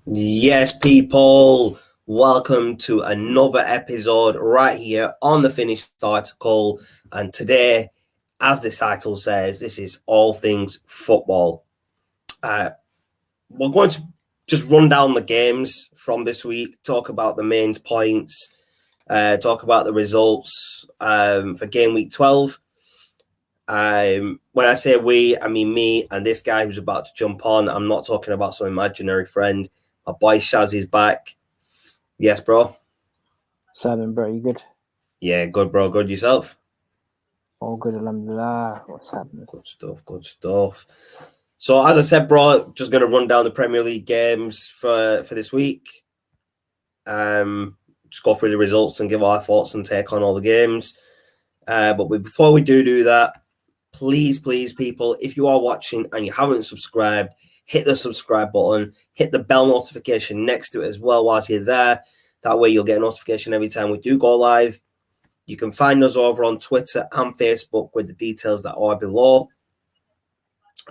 Yes, people, welcome to another episode right here on the Finished Article. And today, as the title says, this is all things football. We're going to just run down the games from this week, talk about the main points, talk about the results for game week 12. When I say we, I mean me and this guy who's about to jump on. I'm not talking about some imaginary friend. My boy Shaz is back. Yes, bro. Simon, bro, you good? Yeah, good, bro. Good yourself. All good, alhamdulillah. What's happening? Good stuff. Good stuff. So, as I said, bro, just going to run down the Premier League games for this week. Just go through the results and give our thoughts and take on all the games. But before we do that, please, people, if you are watching and you haven't subscribed, hit the subscribe button, hit the bell notification next to it as well whilst you're there. That way you'll get a notification every time we do go live. You can find us over on Twitter and Facebook with the details that are below.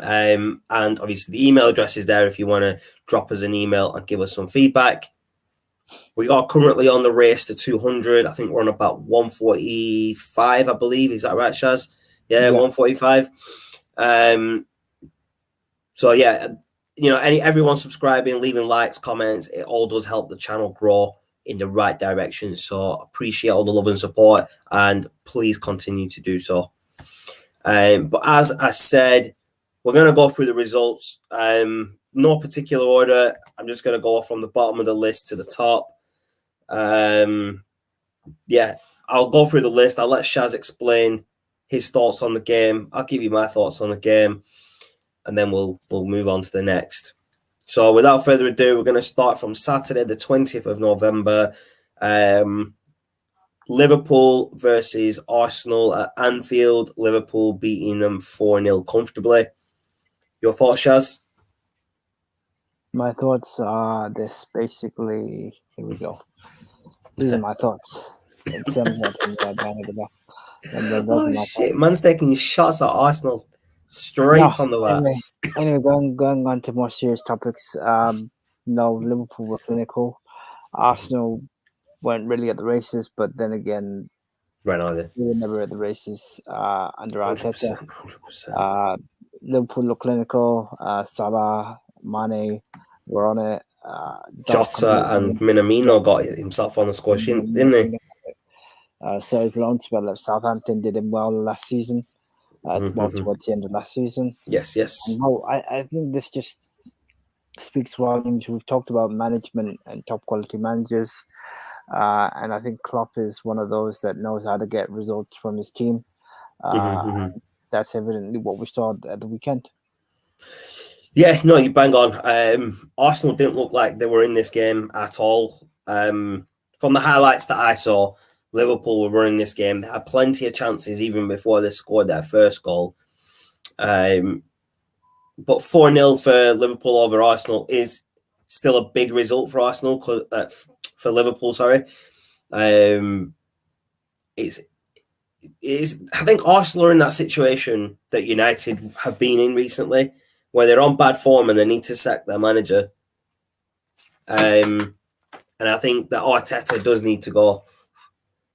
And obviously the email address is there if you want to drop us an email and give us some feedback. We are currently on the race to 200. I think we're on about 145, I believe. Is that right, Shaz? Yeah. 145. So yeah, everyone subscribing, leaving likes, comments, it all does help the channel grow in the right direction. So appreciate all the love and support, and please continue to do so. But as I said, we're going to go through the results. No particular order. I'm just going to go from the bottom of the list to the top. I'll go through the list. I'll let Shaz explain his thoughts on the game. I'll give you my thoughts on the game, and then we'll move on to the next. So without further ado, we're going to start from Saturday, the 20th of November. Liverpool versus Arsenal at Anfield. Liverpool beating them 4-0 comfortably. Your thoughts, Shaz? My thoughts are this, basically. Here we go. These are my thoughts. Oh, shit. Man's taking shots at Arsenal straight on the back. Anyway, going on to more serious topics. Liverpool were clinical. Arsenal weren't really at the races, but then again, they were never at the races under Arteta. 100%. Liverpool looked clinical. Salah, Mane were on it. Jota and Minamino got himself on the score sheet, didn't he? So his loan spell at Southampton did him well last season. Towards the end of last season. Yes. I think this just speaks volumes. We've talked about management and top quality managers, and I think Klopp is one of those that knows how to get results from his team. That's evidently what we saw at the weekend. Yeah, no, you bang on. Arsenal didn't look like they were in this game at all. From the highlights that I saw, Liverpool were running this game. They had plenty of chances even before they scored their first goal. But 4-0 for Liverpool over Arsenal is still a big result for Arsenal, for Liverpool, sorry. I think Arsenal are in that situation that United have been in recently, where they're on bad form and they need to sack their manager. And I think that Arteta does need to go.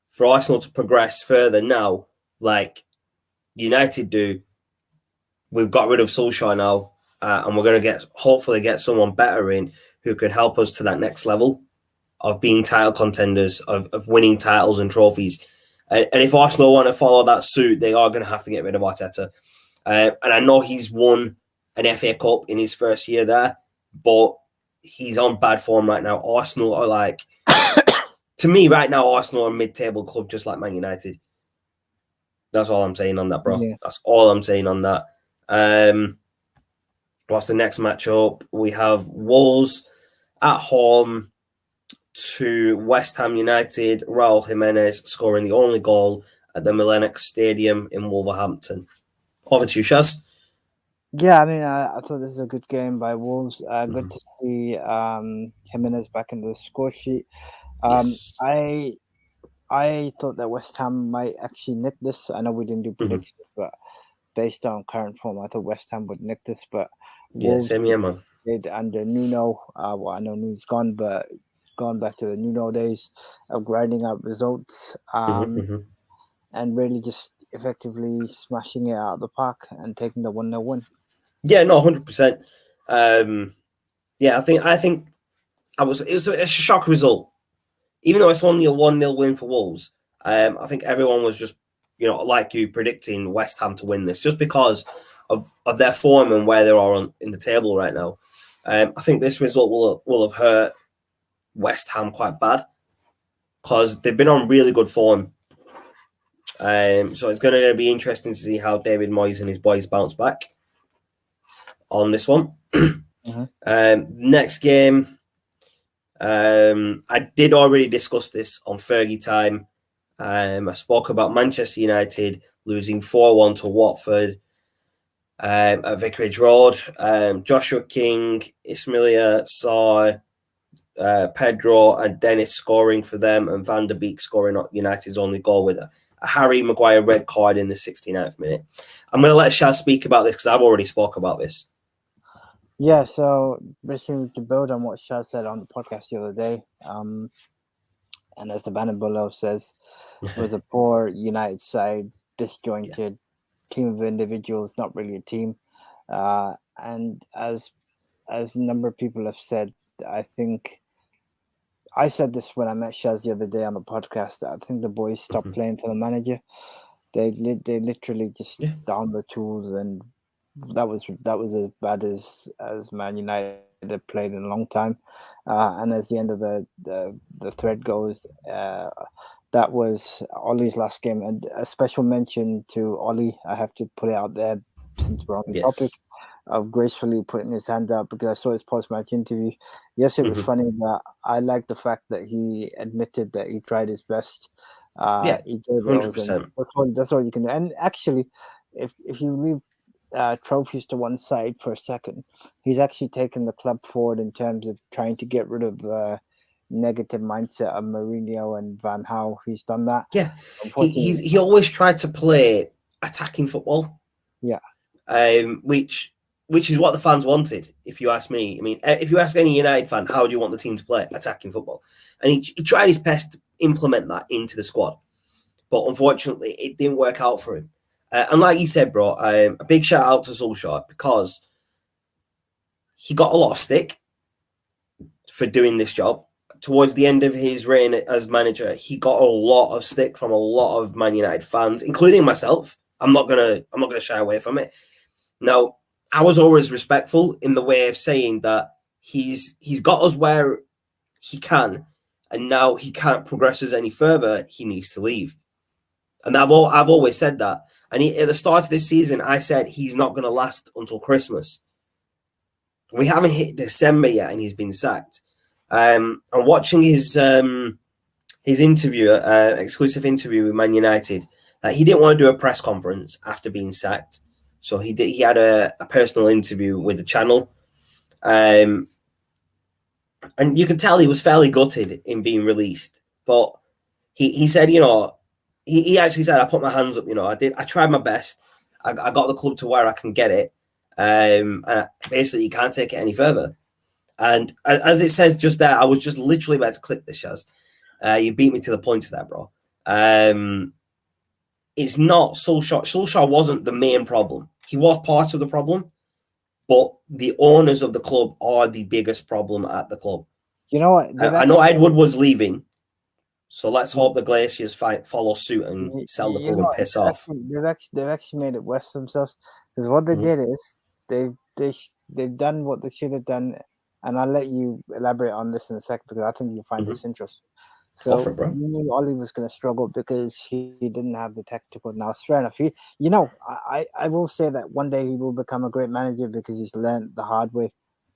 For Arsenal to progress further now, like United do, we've got rid of Solskjaer now, and we're going to hopefully get someone better in who can help us to that next level of being title contenders, of winning titles and trophies. And if Arsenal want to follow that suit, they are going to have to get rid of Arteta. And I know he's won an FA Cup in his first year there, but he's on bad form right now. Arsenal are like... To me, right now, Arsenal are a mid-table club, just like Man United. That's all I'm saying on that, bro. Yeah. That's all I'm saying on that. What's the next matchup? We have Wolves at home to West Ham United. Raul Jimenez scoring the only goal at the Millennium Stadium in Wolverhampton. Over to you, Shaz. Yeah, I mean, I thought this is a good game by Wolves. Good to see Jimenez back in the score sheet. Yes. I thought that West Ham might actually nick this. I know we didn't do predictions, but based on current form, I thought West Ham would nick this. But Wolves, same here, man. did under Nuno. Well, I know Nuno's gone, but gone back to the Nuno days of grinding out results, Mhm. and really just effectively smashing it out of the park and taking the 1-0 win. Yeah, no, 100%. Yeah, I think it was a shock result, even though it's only a 1-0 win for Wolves. I think everyone was just, like you, predicting West Ham to win this just because of their form and where they are in the table right now. I think this result will have hurt West Ham quite bad because they've been on really good form. So it's going to be interesting to see how David Moyes and his boys bounce back on this one. Next game, I did already discuss this on Fergie time. I spoke about Manchester United losing 4-1 to Watford at Vicarage Road. Joshua King, Ismailia Sarr, Pedro and Dennis scoring for them, and Van der Beek scoring United's only goal with a Harry Maguire red card in the 69th minute. I'm going to let Shaz speak about this because I've already spoke about this. Yeah, so basically to build on what Shaz said on the podcast the other day, and as the banner below says, it was a poor United side, disjointed team of individuals, not really a team. And as a number of people have said, I think I said this when I met Shaz the other day on the podcast. I think the boys stopped playing for the manager. They literally just down the tools, and that was as bad as Man United have played in a long time. And as the end of the thread goes, that was Ollie's last game, and a special mention to Ollie. I have to put it out there since we're on the topic of gracefully putting his hand up, because I saw his post-match interview. Yes, it was funny, but I like the fact that he admitted that he tried his best. He gave 100%. That's all you can do. And actually, if you leave trophies to one side for a second, he's actually taken the club forward in terms of trying to get rid of the negative mindset of Mourinho and Van Gaal. He's done that. Yeah, he always tried to play attacking football. Yeah, which is what the fans wanted, if you ask me. I mean, if you ask any United fan, how do you want the team to play? Attacking football. And he tried his best to implement that into the squad. But unfortunately, it didn't work out for him. And like you said, bro, a big shout out to Solskjaer, because he got a lot of stick for doing this job. Towards the end of his reign as manager, he got a lot of stick from a lot of Man United fans, including myself. I'm not gonna shy away from it. Now, I was always respectful in the way of saying that he's got us where he can, and now he can't progress us any further. He needs to leave, and I've always said that. And at the start of this season, I said he's not going to last until Christmas. We haven't hit December yet, and he's been sacked. I'm watching his interview, exclusive interview with Man United. He didn't want to do a press conference after being sacked. So he had a personal interview with the channel. And you could tell he was fairly gutted in being released. But he said, he actually said, I put my hands up, I tried my best. I got the club to where I can get it. And basically, you can't take it any further. And as it says just there, I was just literally about to click this, Shaz. You beat me to the punch there, bro. It's not Solskjaer. Solskjaer wasn't the main problem. He was part of the problem, but the owners of the club are the biggest problem at the club. You know what? I know Ed Woodward's leaving, so let's hope the Glaciers follow suit and sell the club and piss off. They've actually made it worse for themselves, because what they did is they've done what they should have done, and I'll let you elaborate on this in a second, because I think you'll find this interesting. So we knew Ollie was going to struggle because he didn't have the tactical. Now, it's fair enough. I will say that one day he will become a great manager because he's learned the hard way.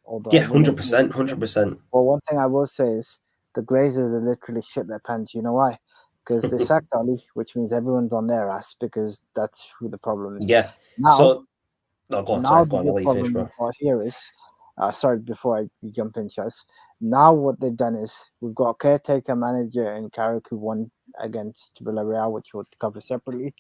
100%. Well, one thing I will say is the Glazers literally shit their pants. You know why? Because they sacked Ollie, which means everyone's on their ass, because that's who the problem is. Yeah. Now, go on. The problem we've got here is, sorry, before I jump in, Shaz. Now what they've done is we've got a caretaker manager in Carrick who won against Villarreal, which we'll cover separately.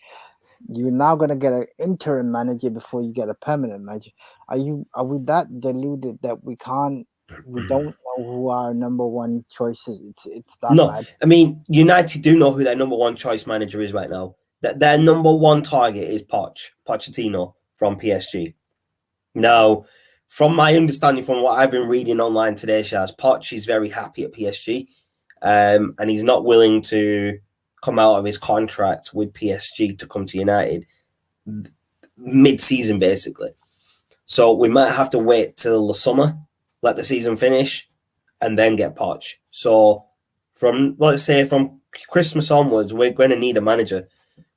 You're now going to get an interim manager before you get a permanent manager. Are we that deluded that we don't know who our number one choice is? It's that No, bad. I mean, United do know who their number one choice manager is right now. That their number one target is Pochettino from PSG. Now, from my understanding, from what I've been reading online today, Shaz, Poch is very happy at PSG, and he's not willing to come out of his contract with PSG to come to United mid-season, basically. So we might have to wait till the summer, let the season finish, and then get Poch. So let's say from Christmas onwards, we're going to need a manager.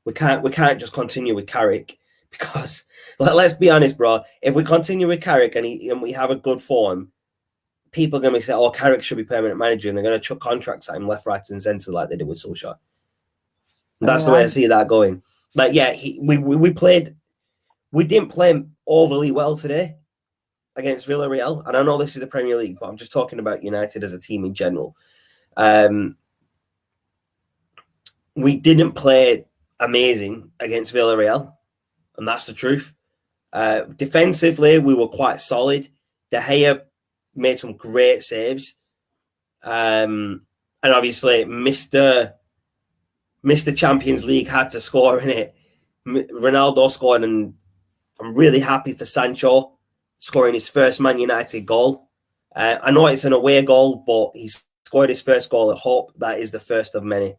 We can't just continue with Carrick, because let's be honest, bro. If we continue with Carrick and we have a good form, people are going to say, "Oh, Carrick should be permanent manager," and they're going to chuck contracts at him left, right, and centre like they did with Solskjaer. That's the way I see that going. Like, yeah, we didn't play overly well today against Villarreal, and I know this is the Premier League, but I'm just talking about United as a team in general. We didn't play amazing against Villarreal, and that's the truth. Defensively, we were quite solid. De Gea made some great saves, and obviously Mr. Champions League had to score in it. Ronaldo scored, and I'm really happy for Sancho scoring his first Man United goal. I know it's an away goal, but he scored his first goal at Hope. That is the first of many.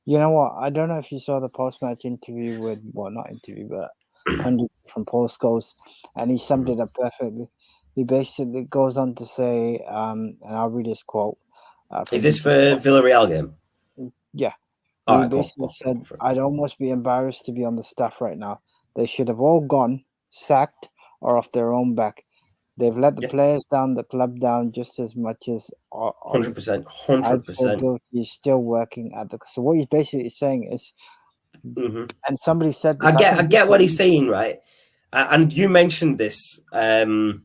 You know what? I don't know if you saw the post-match interview with, well, not interview, but pundit from Paul Scholes, and he summed it up perfectly. He basically goes on to say, and I'll read his quote. Is this for Villarreal game? Yeah. All He right, basically said, I'd almost be embarrassed to be on the staff right now. They should have all gone, sacked, or off their own back. They've let the players down, the club down just as much as 100%. I feel guilty. He's still working at the. So what he's basically saying is, and somebody said, this, I get what he's saying, right? And you mentioned this on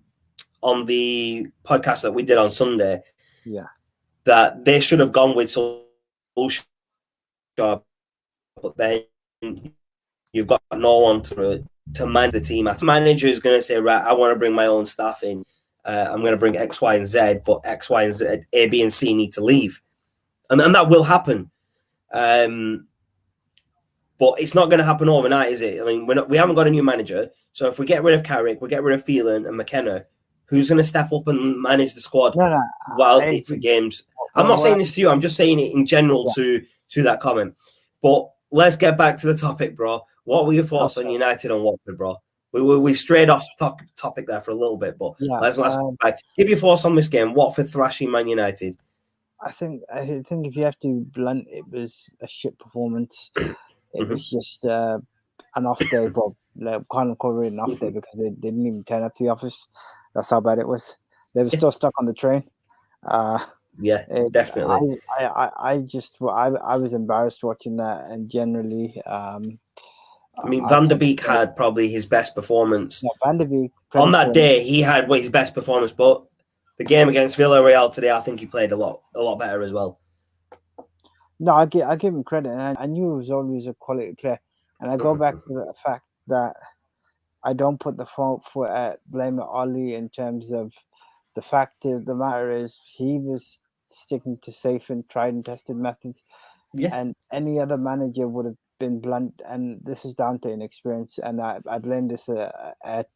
the podcast that we did on Sunday. Yeah, that they should have gone with Solskjaer, but then you've got no one to manage the team. A manager is going to say, right, I want to bring my own staff in. I'm going to bring X, Y, and Z, but X, Y, and Z, A, B, and C need to leave. And that will happen. But it's not going to happen overnight, is it? I mean, we haven't got a new manager. So if we get rid of Carrick, we get rid of Phelan and McKenna, who's going to step up and manage the squad for games? I'm not saying this to you. I'm just saying it in general to that comment. But let's get back to the topic, bro. What were your thoughts on United and Watford, bro? We strayed off topic there for a little bit, but let's back. Give your thoughts on this game. Watford thrashing Man United. I think if you have to blunt, it was a shit performance. It was just an off day, but can't call it an off day because they didn't even turn up to the office. That's how bad it was. They were still stuck on the train. Definitely. I was embarrassed watching that, and generally, I mean, Van der Beek had probably his best performance. Yeah, Van der Beek on that day. He had his best performance, but the game against Villarreal today, I think he played a lot better as well. No, I give him credit, and I knew he was always a quality player. And I go back to the fact that I don't put the fault for blame at Ollie in terms of the fact of the matter is he was sticking to safe and tried and tested methods. Yeah. And any other manager would have been blunt, and this is down to inexperience. And I blame this at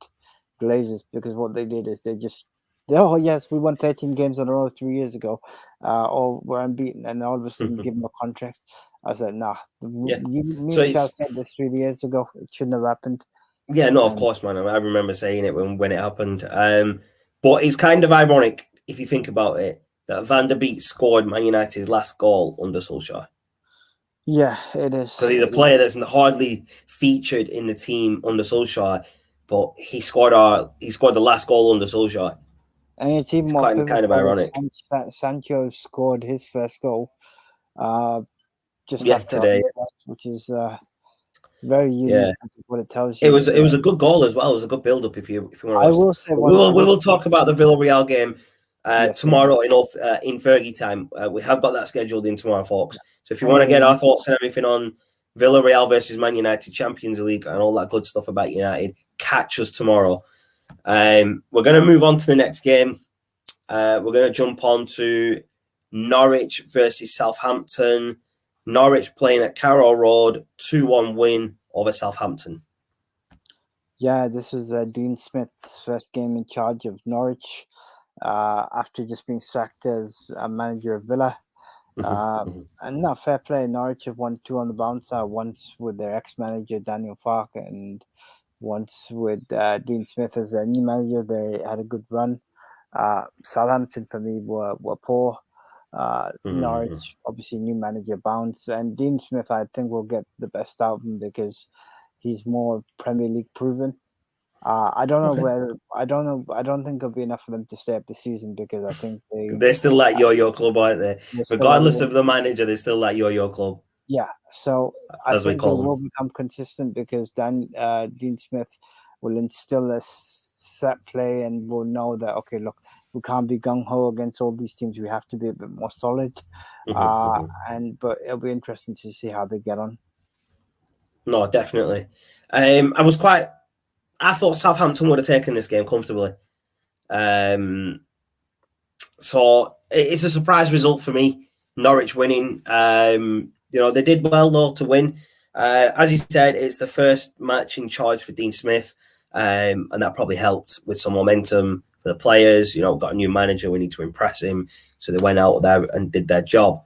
Glazers, because what they did is oh yes, we won 13 games in a row 3 years ago, or we're unbeaten, and all of a sudden give them a contract. I said, nah. Michel said this 3 years ago. It shouldn't have happened. Yeah, no, of course, man. I remember saying it when it happened. But it's kind of ironic, if you think about it, that Van der Beek scored Man United's last goal under Solskjaer. Yeah, it is. Because he's a player that's hardly featured in the team under Solskjaer, but he scored the last goal under Solskjaer. And it's even more kind of ironic. Sancho scored his first goal just after today, which is very unique. What it tells you. It was a good goal as well. It was a good build up. If you want to. I will say we will talk about the Villarreal game tomorrow in Fergie time. We have got that scheduled in tomorrow, folks. So if you want to get our thoughts and everything on Villarreal versus Man United, Champions League, and all that good stuff about United. Catch us tomorrow. We're going to move on to the next game. We're going to jump on to Norwich versus Southampton. Norwich playing at Carroll Road, 2-1 win over Southampton. Yeah, this was Dean Smith's first game in charge of Norwich after just being sacked as a manager of Villa. And no, fair play. Norwich have won 2 on the bounce, once with their ex-manager Daniel Farke and once with Dean Smith as their new manager. They had a good run. Southampton for me were poor. Norwich, obviously new manager bounce, and Dean Smith I think will get the best out of him because he's more Premier League proven. I don't know whether I don't think it'll be enough for them to stay up the season because I think they're still that yo-yo club, aren't they? Regardless of the manager, they're still that yo-yo club. Yeah, so I think they will become consistent because Dean Smith will instill a set play and will know that, okay, look, we can't be gung-ho against all these teams. We have to be a bit more solid. But it'll be interesting to see how they get on. No, definitely. I thought Southampton would have taken this game comfortably. So it's a surprise result for me. Norwich winning. They did well though to win. As you said, it's the first match in charge for Dean Smith, and that probably helped with some momentum for the players. Got a new manager. We need to impress him, so they went out there and did their job.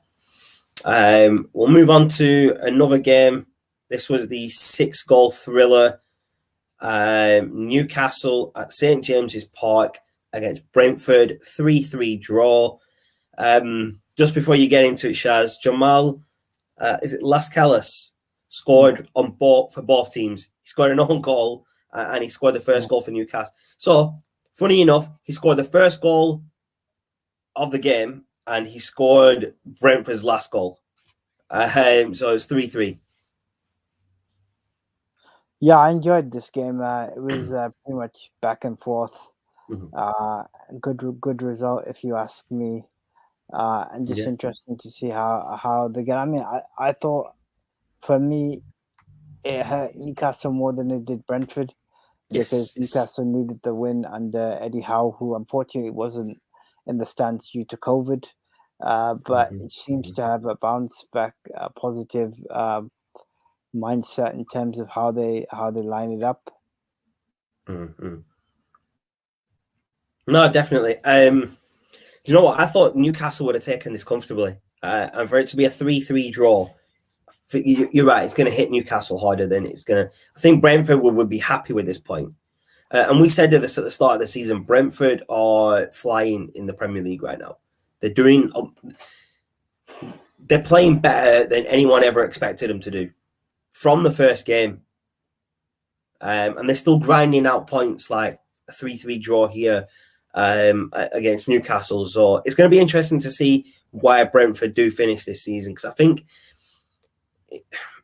We'll move on to another game. This was the 6-goal thriller. Newcastle at St. James's Park against Brentford, 3-3 draw. Just before you get into it, Shaz, Jamal, is it Lascelles, scored for both teams. He scored an own goal and he scored the first goal for Newcastle. So, funny enough, he scored the first goal of the game and he scored Brentford's last goal. So it's 3-3. Yeah, I enjoyed this game. It was pretty much back and forth. Good result, if you ask me. And just interesting to see how they get. I mean, I thought for me it hurt Newcastle more than it did Brentford because Newcastle needed the win under Eddie Howe, who unfortunately wasn't in the stands due to COVID. But it seems to have a bounce back, positive mindset in terms of how they line it up. No, definitely. You know what? I thought Newcastle would have taken this comfortably, and for it to be a 3-3 draw, you're right. It's going to hit Newcastle harder than it's going to. I think Brentford would be happy with this point. And we said this at the start of the season. Brentford are flying in the Premier League right now. They're playing better than anyone ever expected them to do from the first game, and they're still grinding out points like a 3-3 draw here. Against Newcastle, so it's going to be interesting to see where Brentford do finish this season because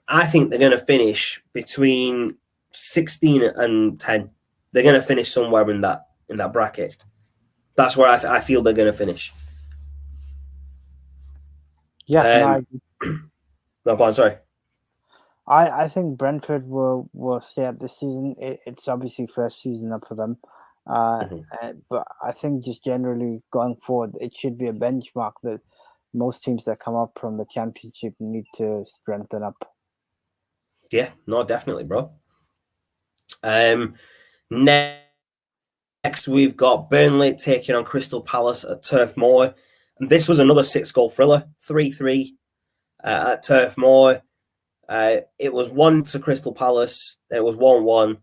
I think they're going to finish between 16 and 10. They're going to finish somewhere in that bracket. That's where I feel they're going to finish. Yeah, no, go on, sorry. I think Brentford will stay up this season. It's obviously first season up for them. But I think just generally going forward, it should be a benchmark that most teams that come up from the championship need to strengthen up. Yeah, no, definitely, bro. Next, we've got Burnley taking on Crystal Palace at Turf Moor. And this was another 6-goal thriller, 3-3 at Turf Moor. It was 1 to Crystal Palace. It was 1-1.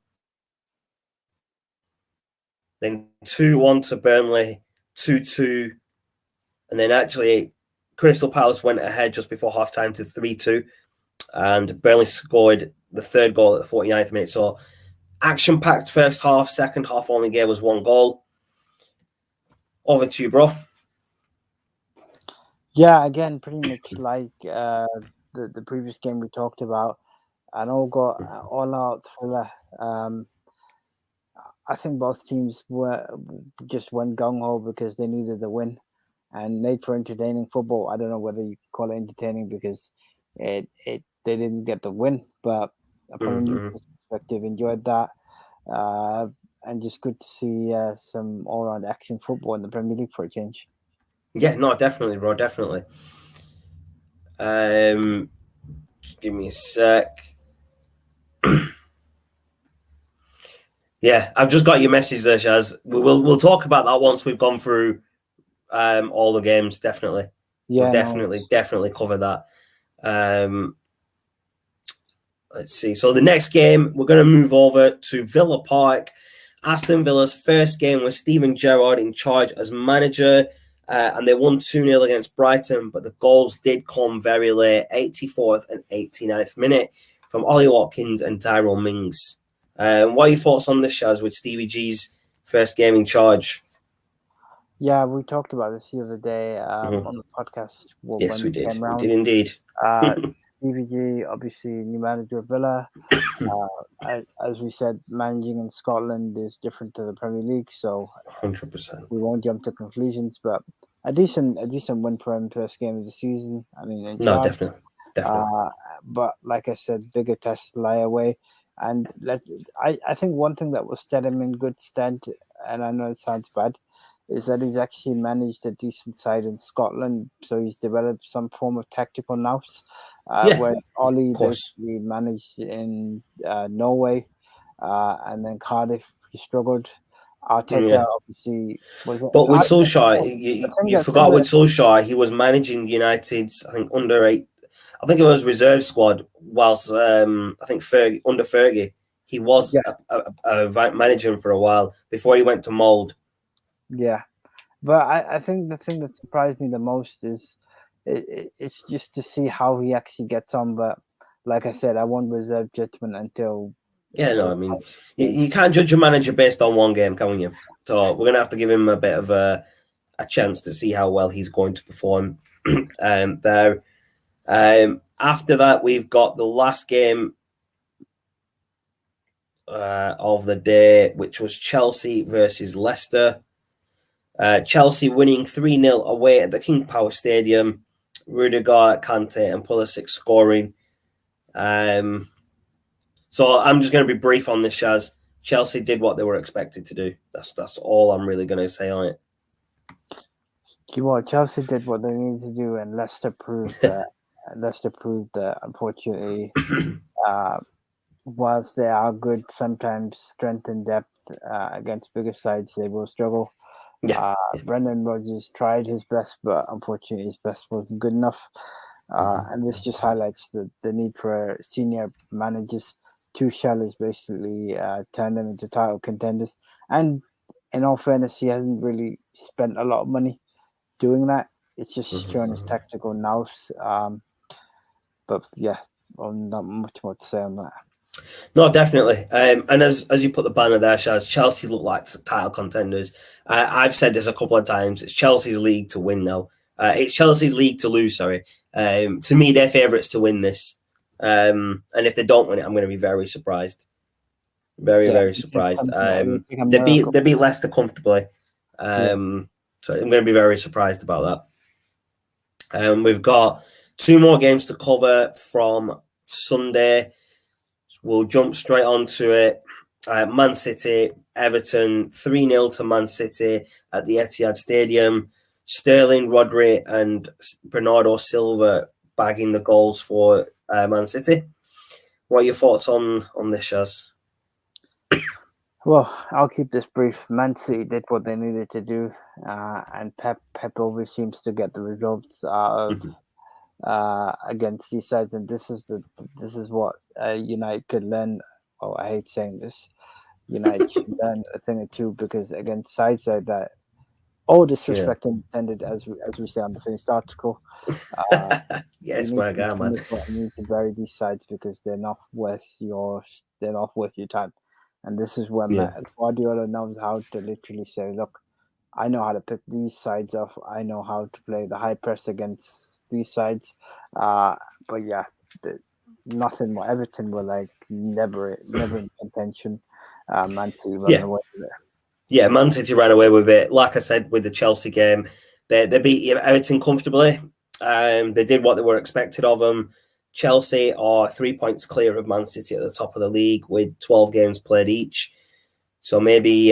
Then 2-1 to Burnley, 2-2. And then actually Crystal Palace went ahead just before half-time to 3-2. And Burnley scored the third goal at the 49th minute. So action-packed first half, second half only gave us 1 goal. Over to you, bro. Yeah, again, pretty much like the previous game we talked about. An all-out thriller. I think both teams just went gung-ho because they needed the win and made for entertaining football. I don't know whether you call it entertaining because it they didn't get the win, but from a neutral perspective, enjoyed that. And just good to see some all-round action football in the Premier League for a change. Yeah, no, definitely, bro, definitely. Just give me a sec. Yeah, I've just got your message there, Shaz. We'll talk about that once we've gone through all the games. Definitely, Yeah, we'll definitely cover that. Let's see. So the next game, we're going to move over to Villa Park. Aston Villa's first game with Steven Gerrard in charge as manager, and they won 2-0 against Brighton, but the goals did come very late, 84th and 89th minute from Ollie Watkins and Tyrone Mings. What are your thoughts on this, Shaz, with Stevie G's first game in charge? Yeah, we talked about this the other day on the podcast. Yes, we did. We did indeed. Stevie G, obviously new manager of Villa. As we said, managing in Scotland is different to the Premier League, so 100%. We won't jump to conclusions. But a decent win for him first game of the season. I mean, definitely. But like I said, bigger tests lie away. And I think one thing that will stand him in good stead, and I know it sounds bad, is that he's actually managed a decent side in Scotland. So he's developed some form of tactical nous. Whereas Ollie basically managed in Norway, and then Cardiff, he struggled. Arteta obviously was. But with Solskjaer, you forgot with Solskjaer, he was managing United's, I think, under-8. I think it was reserve squad. Whilst I think under Fergie, he was a manager for a while before he went to Mould. Yeah, but I think the thing that surprised me the most is it's just to see how he actually gets on. But like I said, I won't reserve judgment until. Yeah, no, I mean, you can't judge a manager based on one game, can you? So we're gonna have to give him a bit of a chance to see how well he's going to perform there. After that, we've got the last game of the day, which was Chelsea versus Leicester. Chelsea winning 3-0 away at the King Power Stadium. Rudiger, Kante, and Pulisic scoring. So I'm just going to be brief on this, Shaz. Chelsea did what they were expected to do. That's all I'm really going to say on it. Well, Chelsea did what they needed to do, and Leicester proved that. Unfortunately, whilst they are good, sometimes strength and depth against bigger sides, they will struggle. Brendan Rodgers tried his best, but unfortunately his best wasn't good enough. And this just highlights the need for senior managers. Tuchel has basically turned them into title contenders. And in all fairness, he hasn't really spent a lot of money doing that. It's just showing his tactical nous. But yeah, not much more to say on that. No, definitely. And as you put the banner there, Shaz, Chelsea look like title contenders. I've said this a couple of times. It's Chelsea's league to win now. It's Chelsea's league to lose, sorry. To me, they're favourites to win this. And if they don't win it, I'm going to be very surprised. Very surprised. They beat Leicester comfortably. So I'm going to be very surprised about that. We've got 2 more games to cover from Sunday. We'll jump straight onto it. Man City, Everton, 3-0 to Man City at the Etihad Stadium. Sterling, Rodri, and Bernardo Silva bagging the goals for Man City. What are your thoughts on this, Shaz? Well, I'll keep this brief. Man City did what they needed to do, and Pep always seems to get the results out of against these sides, and this is what United could learn. Oh, I hate saying this. United should learn a thing or two, because against sides like that, all disrespect intended, as we say on the finished article. Yes, my God, man. You need to bury these sides because they're not worth your time. And this is where Guardiola knows how to literally say, look, I know how to pick these sides off. I know how to play the high press against these sides. But yeah, nothing more. Everton were like never in contention. Man City ran away with it. Yeah, Man City ran away with it. Like I said, with the Chelsea game, they beat Everton comfortably. They did what they were expected of them. Chelsea are 3 points clear of Man City at the top of the league with 12 games played each. So maybe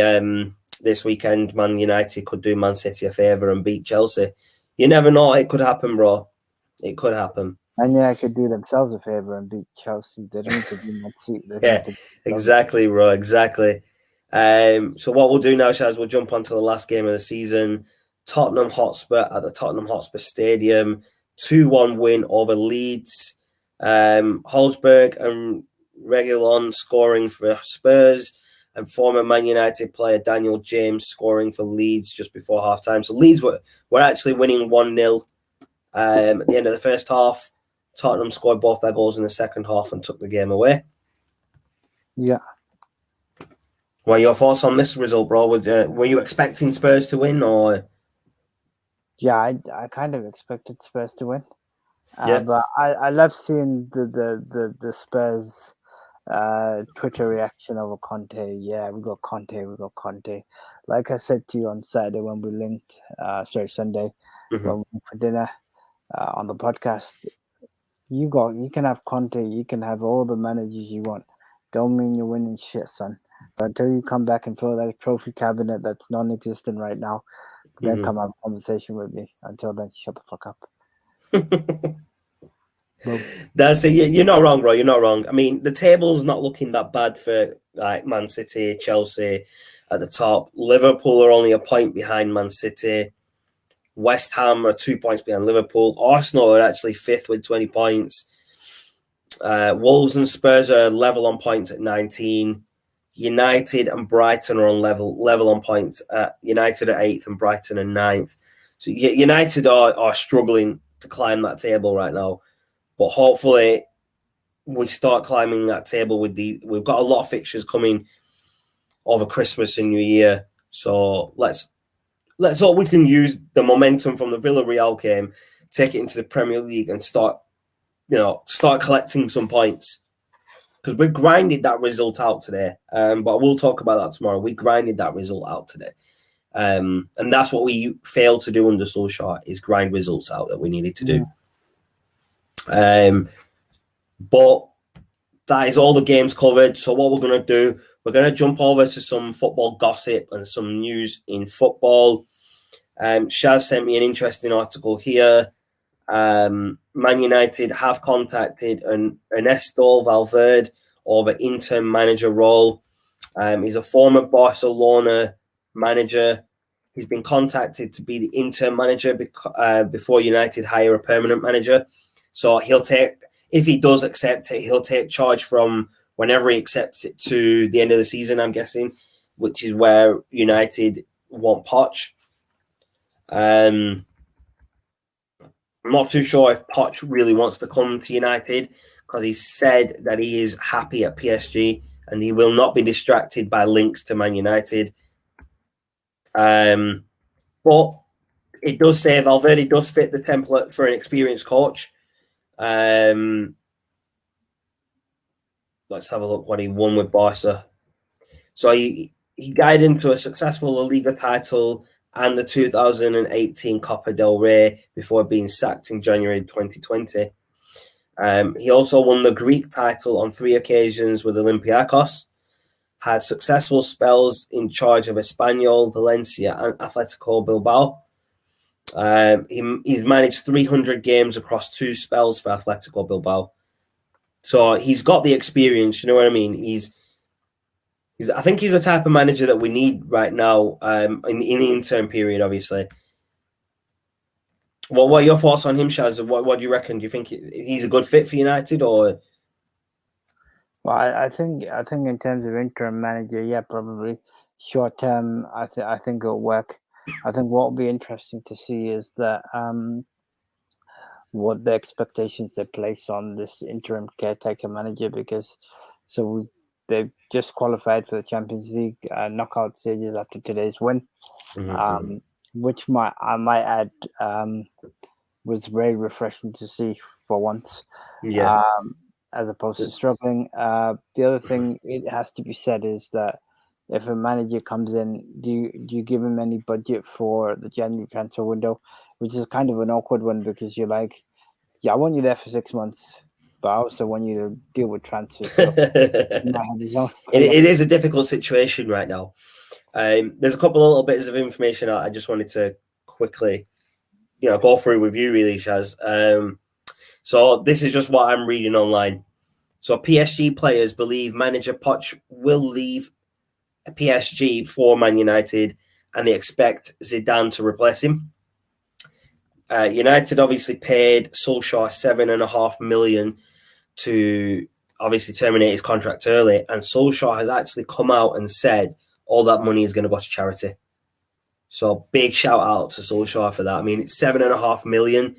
this weekend, Man United could do Man City a favour and beat Chelsea. You never know. It could happen, bro. It could happen. And I could do themselves a favour and beat Chelsea. They don't need to be Man City. Yeah, exactly, bro. Exactly. So what we'll do now, Shaz, we'll jump onto the last game of the season. Tottenham Hotspur at the Tottenham Hotspur Stadium. 2-1 win over Leeds. Holzberg and Reguilon scoring for Spurs, and former Man United player Daniel James scoring for Leeds just before half-time. So Leeds were actually winning 1-0 at the end of the first half. Tottenham scored both their goals in the second half and took the game away. Yeah. What are your thoughts on this result, bro? Were you expecting Spurs to win, or? Yeah, I kind of expected Spurs to win. Yeah. But I love seeing the Spurs Twitter reaction over Conte. Yeah, we got Conte. Like I said to you on Saturday when we linked, Sunday, when we went for dinner on the podcast, you can have Conte, you can have all the managers you want. Don't mean you're winning shit, son. So until you come back and fill that trophy cabinet that's non-existent right now, then come have a conversation with me. Until then, shut the fuck up. That's it. You're not wrong, bro. You're not wrong. I mean, the table's not looking that bad for like Man City, Chelsea at the top. Liverpool are only a point behind Man City. West Ham are 2 points behind Liverpool. Arsenal are actually fifth with 20 points. Wolves and Spurs are level on points at 19. United and Brighton are on level on points. United are 8th and Brighton are 9th. So United are struggling to climb that table right now. But hopefully we start climbing that table we've got a lot of fixtures coming over Christmas and New Year. So let's hope we can use the momentum from the Villarreal game, take it into the Premier League and start collecting some points. Because we grinded that result out today. But we'll talk about that tomorrow. We grinded that result out today. And that's what we failed to do under Solskjaer, is grind results out that we needed to do. But that is all the games covered. So what we're going to do, we're going to jump over to some football gossip and some news in football. Shaz sent me an interesting article here. Man United have contacted Ernesto Valverde over interim manager role. He's a former Barcelona manager. He's been contacted to be the interim manager before United hire a permanent manager. So if he does accept it, he'll take charge from whenever he accepts it to the end of the season, I'm guessing, which is where United want Poch. I'm not too sure if Poch really wants to come to United, because he said that he is happy at PSG and he will not be distracted by links to Man United. But it does say Valverde does fit the template for an experienced coach. Let's have a look what he won with Barca. So he guided him to a successful La Liga title and the 2018 Copa del Rey before being sacked in January 2020. He also won the Greek title on 3 occasions with Olympiacos, had successful spells in charge of Espanyol, Valencia, and Atletico Bilbao. He's managed 300 games across 2 spells for Atletico Bilbao. So he's got the experience, you know what I mean? I think he's the type of manager that we need right now in the interim period, obviously. What are your thoughts on him, Shaz? What do you reckon? Do you think he's a good fit for United, or? Well, I think in terms of interim manager, yeah, probably short term. I think it'll work. I think what will be interesting to see is that what the expectations they place on this interim caretaker manager, because they've just qualified for the Champions League knockout stages after today's win, which I might add was very refreshing to see for once. Yeah. As opposed to struggling. The other thing it has to be said is that if a manager comes in, do you give him any budget for the January transfer window, which is kind of an awkward one, because you're like, yeah, I want you there for 6 months. but I also want you to deal with transfers. So he might have his own. It is a difficult situation right now. There's a couple of little bits of information I just wanted to quickly, go through with you, really, Shaz. So this is just what I'm reading online. So PSG players believe manager Poch will leave PSG for Man United, and they expect Zidane to replace him. United obviously paid Solskjaer $7.5 million to obviously terminate his contract early, and Solskjaer has actually come out and said all that money is going to go to charity. So big shout out to Solskjaer for that. I mean, it's $7.5 million.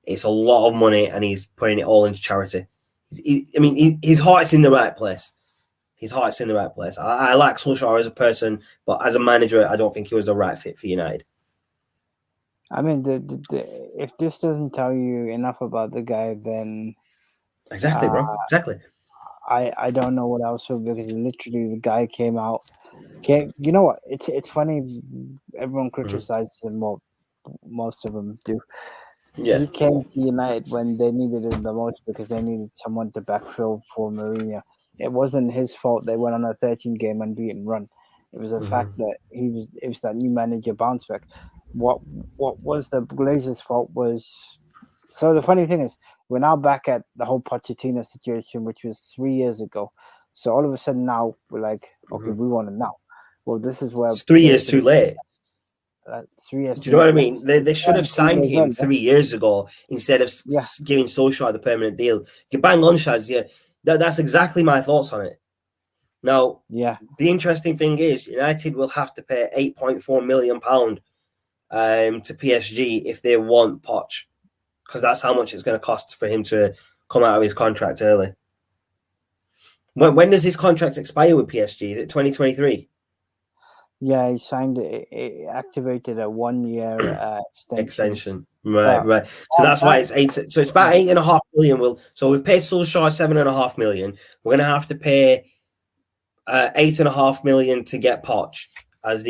It's a lot of money, and he's putting it all into charity. His heart's in the right place. His heart's in the right place. I like Solskjaer as a person, but as a manager, I don't think he was the right fit for United. I mean, if this doesn't tell you enough about the guy, then exactly, bro. Exactly. I don't know what else will, because literally the guy came out. You know what? It's funny. Everyone criticizes him. Well, most of them do. Yeah. He came to United when they needed him the most, because they needed someone to backfill for Mourinho. It wasn't his fault they went on a 13-game unbeaten run. It was the fact that it was that new manager bounce back. What was the Glazers' fault was. So the funny thing is, we're now back at the whole Pochettino situation, which was 3 years ago. So all of a sudden now we're like, okay, we want it now. Well, this is where it's 3 years too late. 3 years. Do you know what I mean? They should have signed him 3 years ago instead of giving Solskjaer the permanent deal. You bang on, Shaz. Yeah, that's exactly my thoughts on it. Now, the interesting thing is United will have to pay £8.4 million to PSG if they want Poch, because that's how much it's going to cost for him to come out of his contract early. When does his contract expire with PSG? Is it 2023? Yeah, he signed it, activated a 1 year extension. Right. So that's why it's 8. So it's about $8.5 million. So we've paid Solskjaer $7.5 million. We're going to have to pay $8.5 million to get Poch as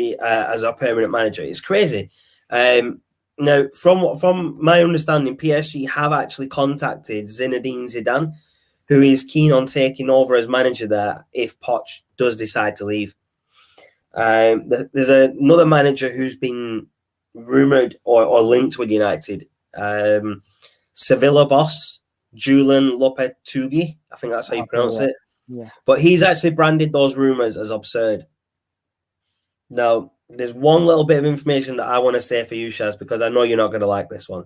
our permanent manager. It's crazy. Now, from my understanding, PSG have actually contacted Zinedine Zidane, who is keen on taking over as manager there if Poch does decide to leave. There's another manager who's been rumoured or linked with United. Sevilla boss, Julian Lopetegui. I think that's how you pronounce it. Yeah. But he's actually branded those rumours as absurd. Now, there's one little bit of information that I want to say for you, Shaz, because I know you're not going to like this one.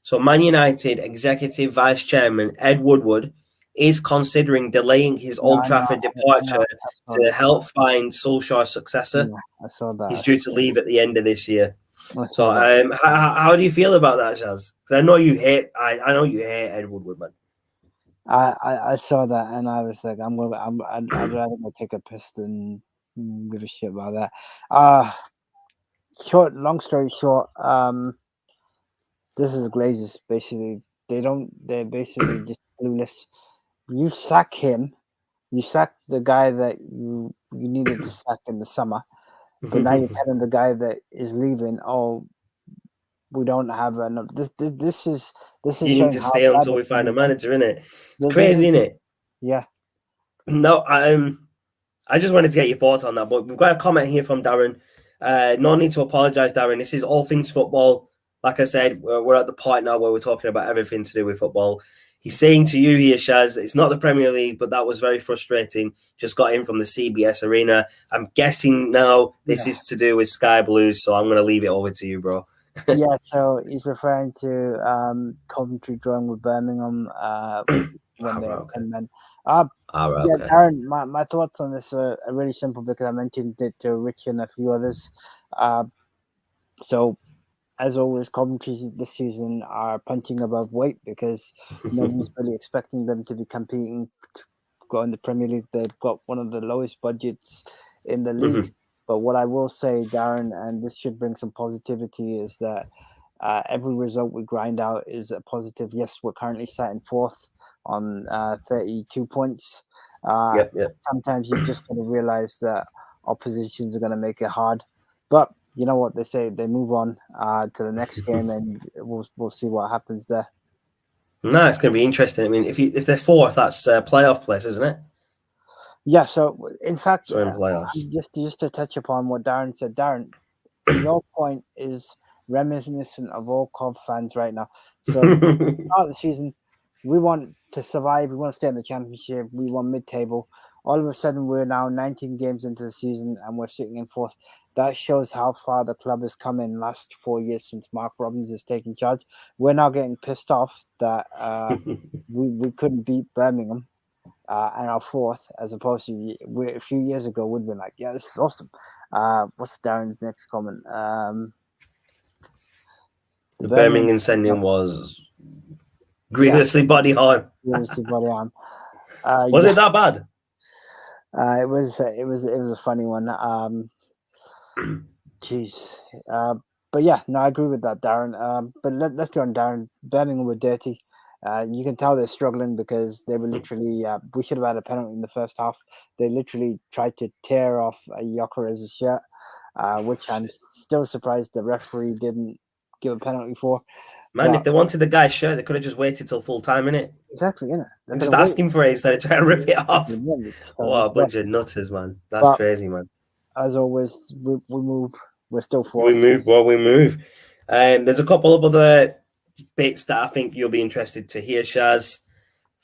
So Man United Executive Vice Chairman Ed Woodward is considering delaying his Old Trafford departure to help find Solskjaer's successor. Yeah, I saw that. He's due to leave at the end of this year. So, how do you feel about that, Shaz? Because I know you hate. I know you hate Ed Woodward, man. I saw that and I was like, I'd rather go take a piss than give a shit about that. Long story short, this is Glazers. Basically, they're basically just clueless. You sack him, you sack the guy that you needed to sack in the summer, but now you're telling the guy that is leaving, oh, we don't have enough. This is you need to stay until we find a manager, innit? It's crazy, innit? Yeah. No, I just wanted to get your thoughts on that, but we've got a comment here from Darren. No need to apologise, Darren. This is all things football. Like I said, we're at the point now where we're talking about everything to do with football. He's saying to you here, Shaz, it's not the Premier League, but that was very frustrating. Just got in from the CBS Arena. I'm guessing now this is to do with Sky Blues, so I'm going to leave it over to you, bro. Yeah, so he's referring to Coventry drawing with Birmingham when they're 10 men. Darren, my thoughts on this are really simple, because I mentioned it to Rich and a few others. So, as always, Coventry this season are punching above weight, because nobody's really expecting them to be competing to go in the Premier League. They've got one of the lowest budgets in the league. But what I will say, Darren, and this should bring some positivity, is that every result we grind out is a positive. Yes, we're currently sat in fourth on 32 points. Sometimes you just got to realize that oppositions are going to make it hard. But you know what they say, they move on to the next game, and we'll see what happens there. No, it's going to be interesting. I mean, if they're fourth, that's playoff place, isn't it? Yeah. So in fact, So in playoffs. just to touch upon what Darren said, Darren, your point is reminiscent of all Cov fans right now. So start of the season, we want to survive. We want to stay in the championship. We want mid-table. All of a sudden, we're now 19 games into the season and we're sitting in fourth. That shows how far the club has come in the last 4 years since Mark Robbins has taken charge. We're now getting pissed off that we couldn't beat Birmingham and our fourth, as opposed to a few years ago, we'd been like, yeah, this is awesome. What's Darren's next comment? The Birmingham sending was grievously body harm. Grievously body harm. Was it that bad? It was a funny one. Jeez. But yeah, no, I agree with that, Darren. But let's be honest, Darren. Birmingham were dirty. You can tell they're struggling because they were literally. We should have had a penalty in the first half. They literally tried to tear off Gyökeres's shirt, which I'm still surprised the referee didn't give a penalty for. Man, if they wanted the guy's shirt, they could have just waited till full time, innit? Exactly, innit? And just ask him for it instead of trying to rip it off. What a bunch of nutters, man. That's crazy, man. As always, we move. We're still fourth. We move. There's a couple of other bits that I think you'll be interested to hear, Shaz.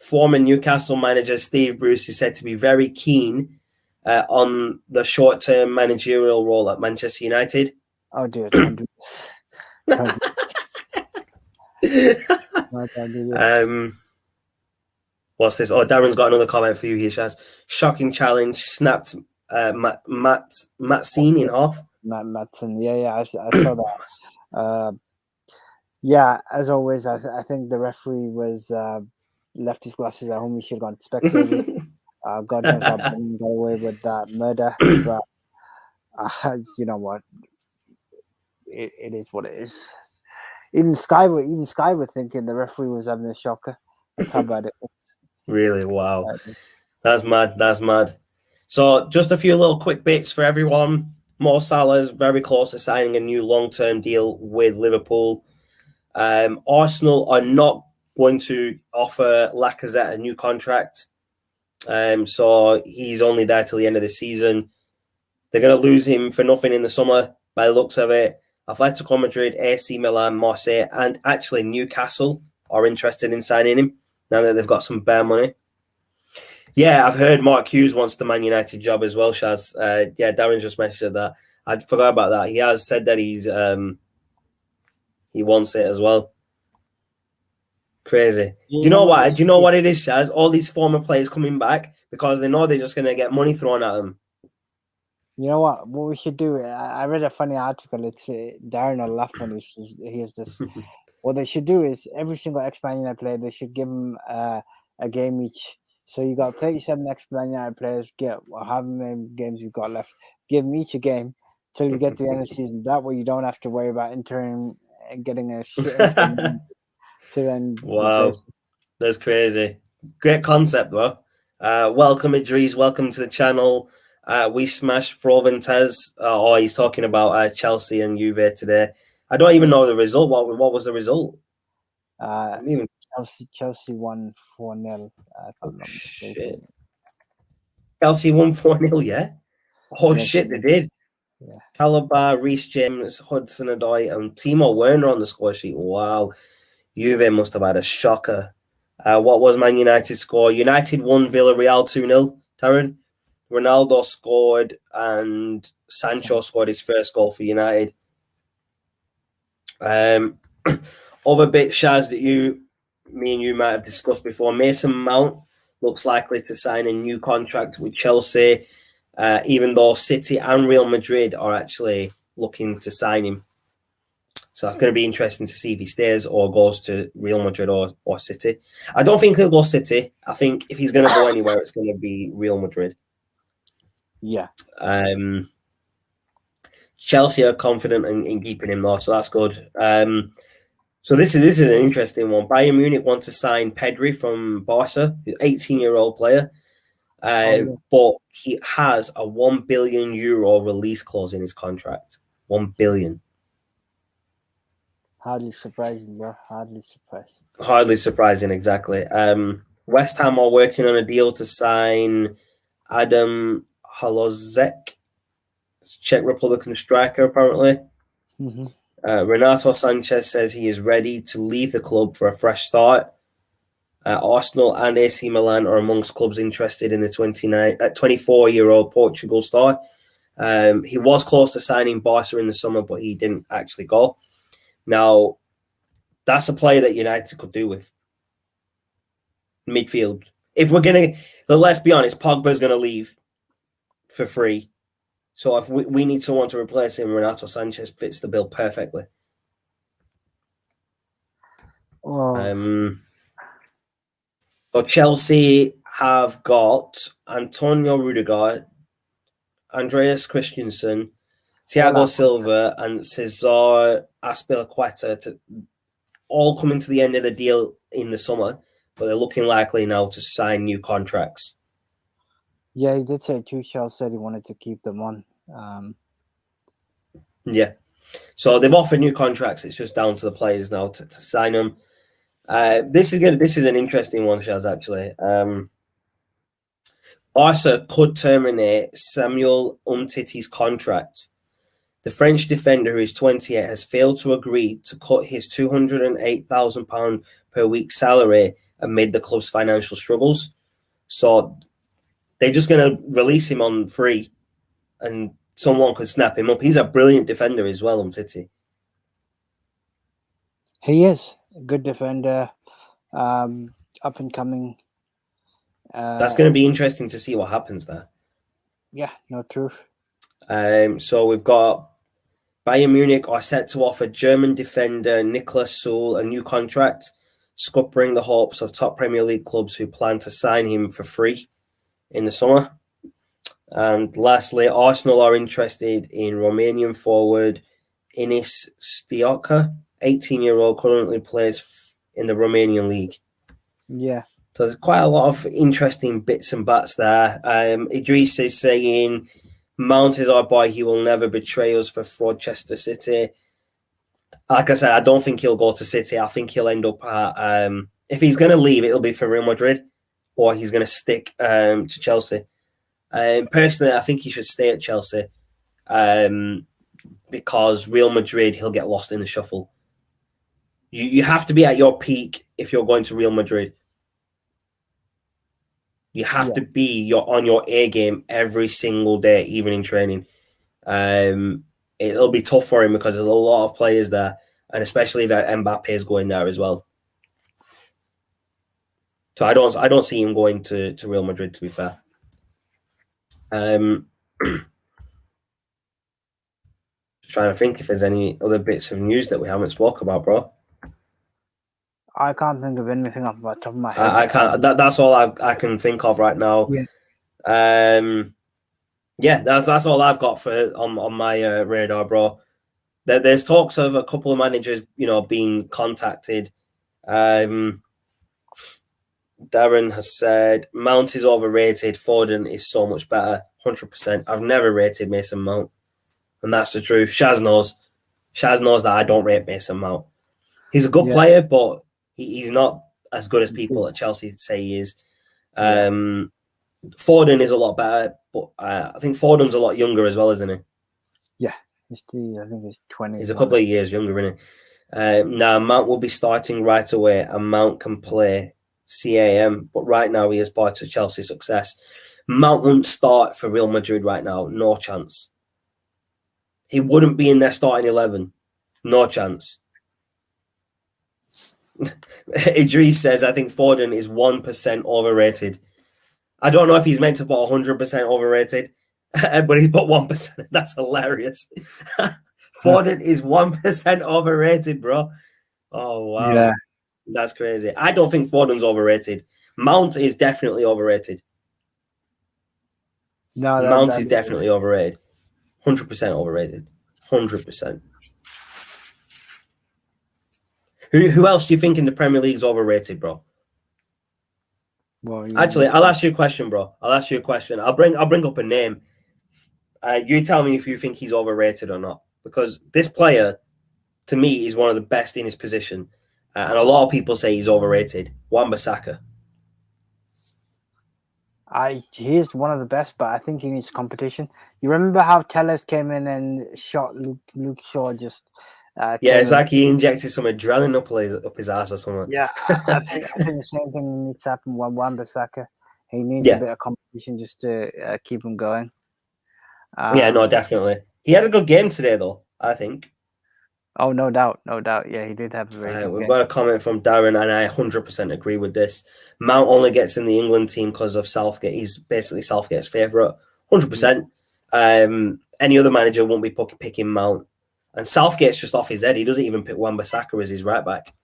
Former Newcastle manager Steve Bruce is said to be very keen on the short-term managerial role at Manchester United. Oh, dear. Don't do this. What's this? Oh, Darren's got another comment for you here, Shaz. Shocking challenge, snapped Matsine in half. Matson, yeah, I saw that. Yeah, as always, I think the referee was left his glasses at home. He should have gone to Specsavers. God knows how Burnley got away with that murder, but you know what? It is what it is. Even Sky were thinking the referee was having a shocker. That's how bad it was. Really? Wow. That's mad. So just a few little quick bits for everyone. Mo Salah's very close to signing a new long-term deal with Liverpool. Arsenal are not going to offer Lacazette a new contract. So he's only there till the end of the season. They're going to lose him for nothing in the summer by the looks of it. Atletico Madrid, AC Milan, Marseille, and actually Newcastle are interested in signing him now that they've got some bare money. Yeah, I've heard Mark Hughes wants the Man United job as well, Shaz. Yeah, Darren just mentioned that. I forgot about that. He has said that he wants it as well. Crazy. Do you know what? Do you know what it is, Shaz? All these former players coming back because they know they're just going to get money thrown at them. You know what? What we should do? I read a funny article. It's Darren will laugh when he hears this. What they should do is every single ex-Man United player, they should give them a game each. So you got 37 ex-Man United players. Get however many games you've got left. Give them each a game till you get to the end of the season. That way you don't have to worry about entering and getting a shit to then. Wow, that's crazy. Great concept, though. Welcome, Idris. Welcome to the channel. We smashed Froventez. He's talking about Chelsea and Juve today. I don't even know the result. What was the result? Chelsea won 4-0. Shit. Chelsea won 4-0, yeah? Oh, shit, they did. Yeah. Chalobah, Reece James, Hudson-Odoi, and Timo Werner on the score sheet. Wow. Juve must have had a shocker. What was Man United's score? United won Villarreal 2-0, Taryn. Ronaldo scored and Sancho scored his first goal for United. Other bit, Shaz, that me and you might have discussed before. Mason Mount looks likely to sign a new contract with Chelsea, even though City and Real Madrid are actually looking to sign him. So it's going to be interesting to see if he stays or goes to Real Madrid or City. I don't think he'll go City. I think if he's going to go anywhere, it's going to be Real Madrid. Yeah. Chelsea are confident in keeping him though, so that's good. So this is an interesting one. Bayern Munich want to sign Pedri from Barca, an 18-year-old player, but he has a €1 billion release clause in his contract. 1 billion. Hardly surprising, bro. Hardly surprised. Hardly surprising, exactly. West Ham are working on a deal to sign Adam Halozek, Czech Republican striker, apparently. Mm-hmm. Renato Sanchez says he is ready to leave the club for a fresh start. Arsenal and AC Milan are amongst clubs interested in the 24-year-old Portugal star. He was close to signing Barca in the summer, but he didn't actually go. Now, that's a player that United could do with. Midfield. If we're going to, let's be honest, Pogba's going to leave for free. So if we need someone to replace him, Renato Sanchez fits the bill perfectly. Oh. So Chelsea have got Antonio Rudiger, Andreas Christensen, Thiago Silva, and Cesar Azpilicueta to all coming to the end of the deal in the summer, but they're looking likely now to sign new contracts. Yeah, he did say Tuchel said he wanted to keep them on. Yeah. So they've offered new contracts. It's just down to the players now to sign them. This is an interesting one, Shaz, actually. Barca could terminate Samuel Umtiti's contract. The French defender, who is 28, has failed to agree to cut his £208,000 per week salary amid the club's financial struggles. So they're just going to release him on free and someone could snap him up. He's a brilliant defender as well, Umtiti. He is a good defender, up and coming. That's going to be interesting to see what happens there. Yeah, no, true. So we've got Bayern Munich are set to offer German defender Niklas Süle a new contract, scuppering the hopes of top Premier League clubs who plan to sign him for free in the summer. And lastly, Arsenal are interested in Romanian forward Enis Stioca, 18-year-old, currently plays in the Romanian league. Yeah. So there's quite a lot of interesting bits and bats there. Idris is saying Mount is our boy. He will never betray us for Rochester City. Like I said, I don't think he'll go to City. I think he'll end up at, if he's going to leave, it'll be for Real Madrid, or he's going to stick to Chelsea. Personally, I think he should stay at Chelsea because Real Madrid, he'll get lost in the shuffle. You have to be at your peak if you're going to Real Madrid. You have to be on your A game every single day, even in training. It'll be tough for him because there's a lot of players there, and especially that Mbappe is going there as well. So I don't see him going to Real Madrid, to be fair. Just trying to think if there's any other bits of news that we haven't spoke about, bro. I can't think of anything off the top of my head. I can't. That's all I can think of right now. Yeah. That's all I've got for on my radar, bro. There's talks of a couple of managers, being contacted. Darren has said Mount is overrated. Foden is so much better. 100%. I've never rated Mason Mount, and that's the truth. Shaz knows that I don't rate Mason Mount. He's a good player, but he's not as good as people at Chelsea say he is. Foden is a lot better, but I think Foden's a lot younger as well, isn't he? Yeah, I think he's 20. He's a couple of years younger, isn't he? Now, Mount will be starting right away, and Mount can play CAM, but right now he is part of Chelsea's success. Mount won't start for Real Madrid right now. No chance. He wouldn't be in their starting 11. No chance. Idris says, I think Foden is 1% overrated. I don't know if he's meant to put 100% overrated, but he's put 1%. That's hilarious. Foden is 1% overrated, bro. Oh, wow. Yeah. That's crazy. I don't think Foden's overrated. Mount is definitely overrated. No, Mount is definitely overrated. 100% overrated. 100%. Who else do you think in the Premier League is overrated, bro? Well, actually, I'll ask you a question, bro. I'll bring up a name. You tell me if you think he's overrated or not. Because this player, to me, he's one of the best in his position. And a lot of people say he's overrated. Wan-Bissaka. He is one of the best, but I think he needs competition. You remember how Tellez came in and shot Luke Shaw just Yeah, it's like he injected some adrenaline up his ass or something. Yeah, I think the same thing needs to happen with Wan-Bissaka. He needs a bit of competition just to keep him going. No, definitely. He had a good game today, though, I think. Oh, no doubt. Yeah, he did have a very good We've game. got a comment from Darren, and I 100% agree with this. Mount only gets in the England team because of Southgate. He's basically Southgate's favourite, 100%. Any other manager won't be picking Mount. And Southgate's just off his head. He doesn't even pick Wan-Bissaka as his right back.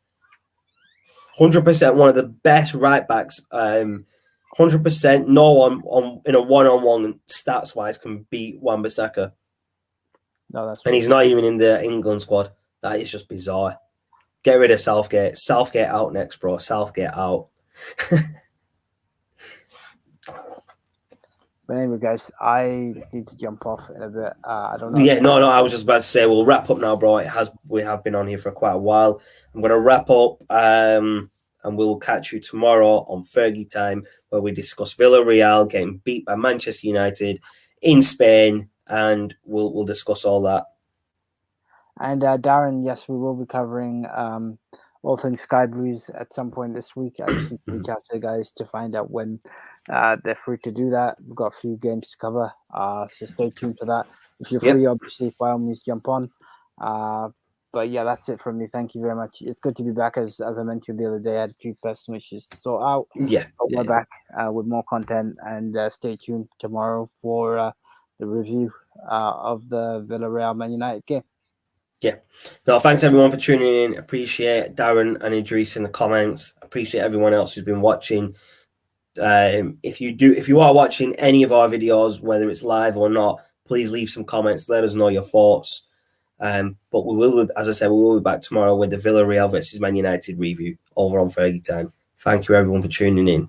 100% one of the best right backs. 100% no one in a one-on-one stats-wise can beat Wan-Bissaka. No, that's and he's not even in the England squad. That is just bizarre. Get rid of Southgate. Southgate out next, bro. Southgate out. But anyway, guys, I need to jump off in a bit. I don't know. Yeah, no. I was just about to say we'll wrap up now, bro. We have been on here for quite a while. I'm going to wrap up, and we'll catch you tomorrow on Fergie Time, where we discuss Villarreal getting beat by Manchester United in Spain, and we'll discuss all that. And Darren, yes, we will be covering all things Sky Blues at some point this week. I just need to reach out to the guys to find out when they're free to do that. We've got a few games to cover, so stay tuned for that. If you're free, obviously, by all means, jump on. But yeah, that's it from me. Thank you very much. It's good to be back. As I mentioned the other day, I had a few personal issues to sort out. But we're back with more content, and stay tuned tomorrow for the review of the Villarreal Man United game. Yeah. No, thanks everyone for tuning in. Appreciate Darren and Idris in the comments. Appreciate everyone else who's been watching. If you are watching any of our videos, whether it's live or not, please leave some comments. Let us know your thoughts. But we will, as I said, we will be back tomorrow with the Villarreal versus Man United review over on Fergie Time. Thank you everyone for tuning in.